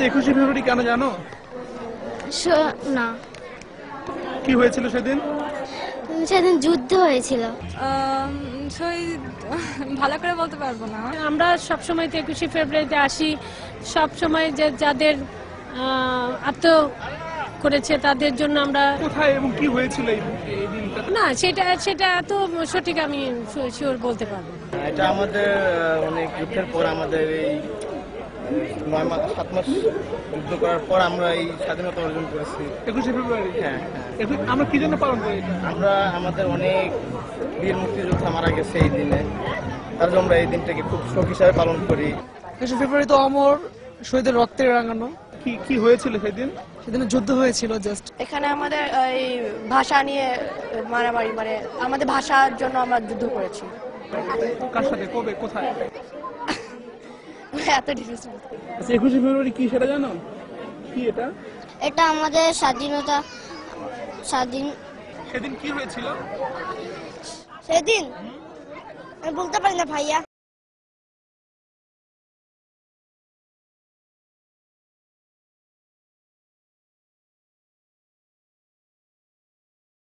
21শে ফেব্রুয়ারি কেন জানো? না, কি হয়েছিল সেদিন? সেদিন যুদ্ধ হয়েছিল। ভালো করে বলতে পারবো না। আমরা সবসময় 21শে ফেব্রুয়ারিতে আসি, সবসময় যে যাদের আত্ম করেছে তাদের জন্য আমরা। কোথায় এবং কি হয়েছিল এই দিনটা? না, সেটা এত সঠিক আমি শিওর বলতে পারবো না। এটা আমাদের অনেক যুদ্ধের পর, আমাদের এই 7 মাস যুদ্ধ করার পর আমরা এই স্বাধীনতা অর্জন করেছি। 21শে ফেব্রুয়ারি? হ্যাঁ, আমরা কি জন্য পালন করি এটা? আমরা আমাদের অনেক বীর মুক্তিযোদ্ধা মারা গেছে এই দিনে, তার জন্য আমরা এই দিনটাকে খুব শোক হিসাবে পালন করি। 21শে ফেব্রুয়ারি তো অমর শহীদের রক্তের রাঙানো। কি হয়েছিল সেদিন? সেদিন যুদ্ধ হয়েছিল। জাস্ট এখানে আমাদের এই ভাষা নিয়ে মারামারি, মানে আমাদের ভাষার জন্য আমরা যুদ্ধ করেছি। কার সাথে, কবে, কোথায়? এত ডিটেইলস। 21শে ফেব্রুয়ারি কি সেটা জানো? কি এটা? এটা আমাদের স্বাধীন। সেদিন কি হয়েছিল? সেদিন আমি বলতে পারি না ভাইয়া।